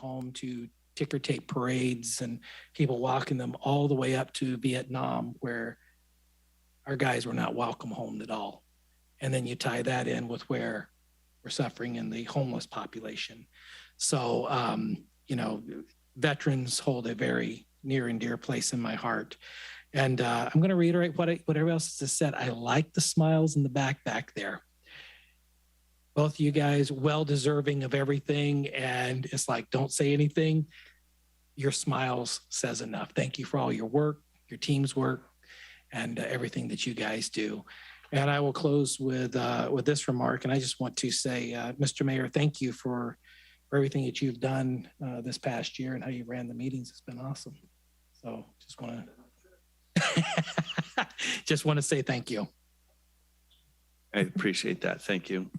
home to ticker tape parades and people walking them all the way up to Vietnam, where our guys were not welcome home at all. And then you tie that in with where we're suffering in the homeless population. So, you know, veterans hold a very near and dear place in my heart. And I'm going to reiterate what everybody else has said. I like the smiles in the back there. Both of you guys, well deserving of everything. And it's like, don't say anything. Your smiles says enough. Thank you for all your work, your team's work, and everything that you guys do. And I will close with this remark. And I just want to say, Mr. Mayor, thank you for everything that you've done this past year and how you ran the meetings. It's been awesome. So just want to say thank you. I appreciate that. Thank you.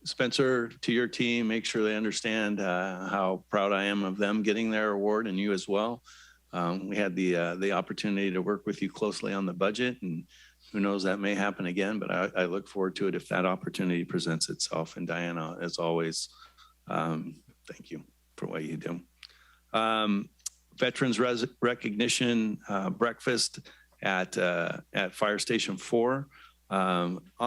Spencer, to your team, make sure they understand how proud I am of them getting their award, and you as well. We had the opportunity to work with you closely on the budget, and who knows, that may happen again, but I look forward to it if that opportunity presents itself. And Diana, as always, thank you for what you do. Veterans Recognition Breakfast at Fire Station 4.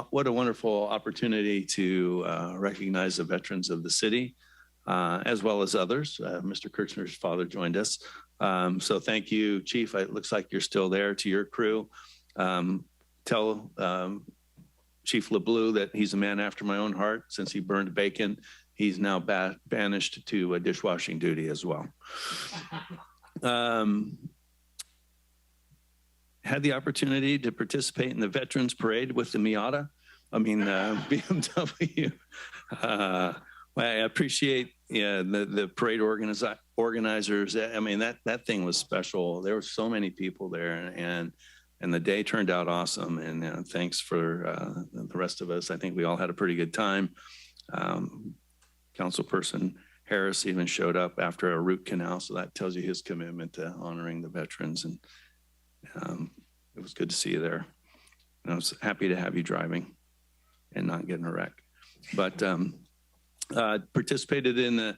What a wonderful opportunity to recognize the veterans of the city, as well as others. Mr. Kirchner's father joined us. So thank you, Chief. It looks like you're still there. To your crew, tell Chief LeBlue that he's a man after my own heart. Since he burned bacon, he's now banished to dishwashing duty as well. Had the opportunity to participate in the Veterans Parade with the Miata. I mean, BMW. I appreciate the parade organizers. I mean, that thing was special. There were so many people there, and the day turned out awesome. And thanks for the rest of us. I think we all had a pretty good time. Councilperson Harris even showed up after a root canal, so that tells you his commitment to honoring the veterans. And it was good to see you there. And I was happy to have you driving and not getting a wreck. But participated in the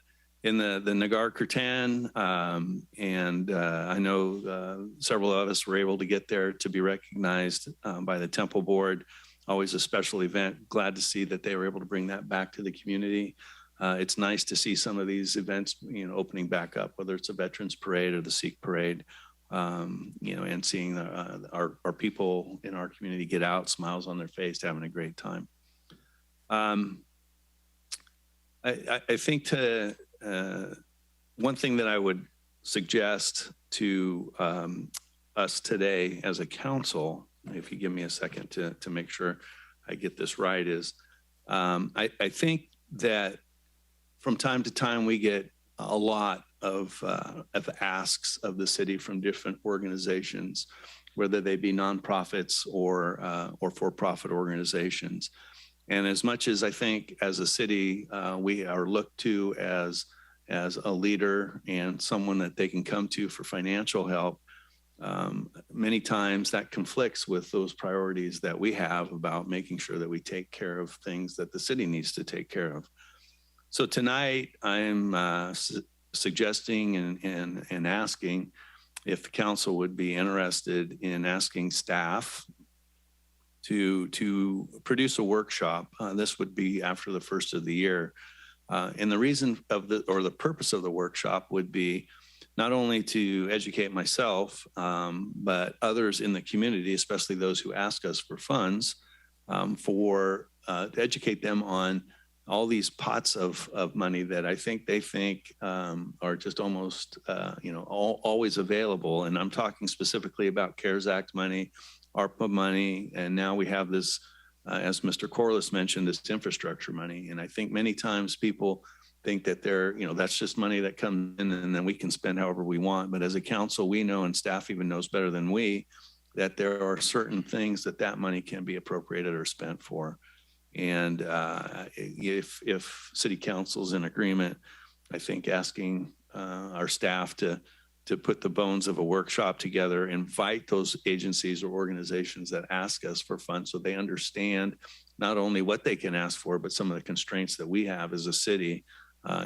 Nagar Kirtan, and I know several of us were able to get there to be recognized by the Temple Board. Always a special event. Glad to see that they were able to bring that back to the community. It's nice to see some of these events, you know, opening back up, whether it's a Veterans Parade or the Sikh Parade. You know, and seeing our people in our community get out, smiles on their face, having a great time. I think one thing that I would suggest to us today as a council, if you give me a second to make sure I get this right, is I think that from time to time we get a lot of asks of the city from different organizations, whether they be nonprofits or for-profit organizations. And as much as I think as a city, we are looked to as a leader and someone that they can come to for financial help, many times that conflicts with those priorities that we have about making sure that we take care of things that the city needs to take care of. So tonight I'm suggesting and asking if the council would be interested in asking staff to produce a workshop. This would be after the first of the year. And the reason the purpose of the workshop would be not only to educate myself, but others in the community, especially those who ask us for funds, to educate them on all these pots of money that I think they think are just almost, always available. And I'm talking specifically about CARES Act money, ARPA money, and now we have this, as Mr. Corliss mentioned, this infrastructure money. And I think many times people think that that's just money that comes in and then we can spend however we want. But as a council, we know, and staff even knows better than we, that there are certain things that money can be appropriated or spent for. And if city council's in agreement, I think asking our staff to put the bones of a workshop together, invite those agencies or organizations that ask us for funds so they understand not only what they can ask for, but some of the constraints that we have as a city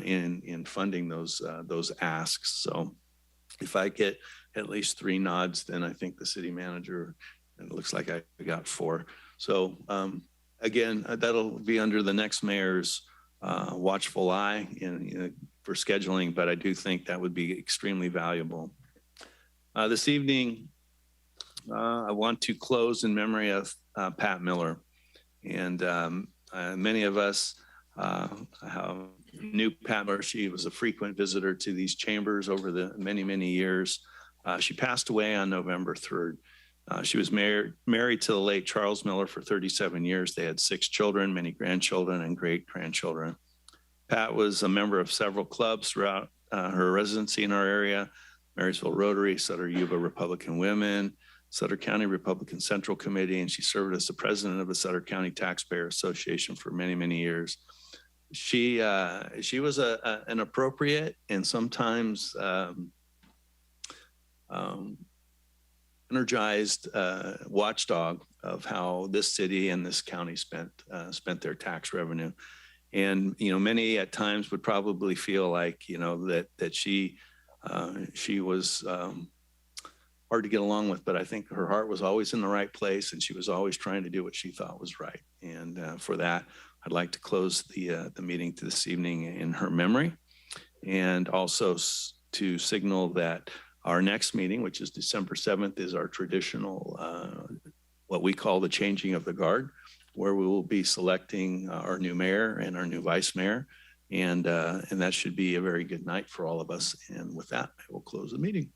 in funding those asks. So if I get at least 3 nods, then I think the city manager, and it looks like I got 4. So again, that'll be under the next mayor's watchful eye for scheduling, but I do think that would be extremely valuable. This evening, I want to close in memory of Pat Miller. And many of us knew Pat Miller. She was a frequent visitor to these chambers over the many, many years. She passed away on November 3rd. She was married to the late Charles Miller for 37 years. They had 6 children, many grandchildren and great-grandchildren. Pat was a member of several clubs throughout her residency in our area: Marysville Rotary, Sutter Yuba Republican Women, Sutter County Republican Central Committee, and she served as the president of the Sutter County Taxpayer Association for many, many years. She was an appropriate and sometimes energized watchdog of how this city and this county spent their tax revenue. And many at times would probably feel like that she was hard to get along with, but I think her heart was always in the right place, and she was always trying to do what she thought was right. And for that, I'd like to close the meeting to this evening in her memory, and also to signal that our next meeting, which is December 7th, is our traditional, what we call the changing of the guard, where we will be selecting our new mayor and our new vice mayor. And that should be a very good night for all of us. And with that, I will close the meeting.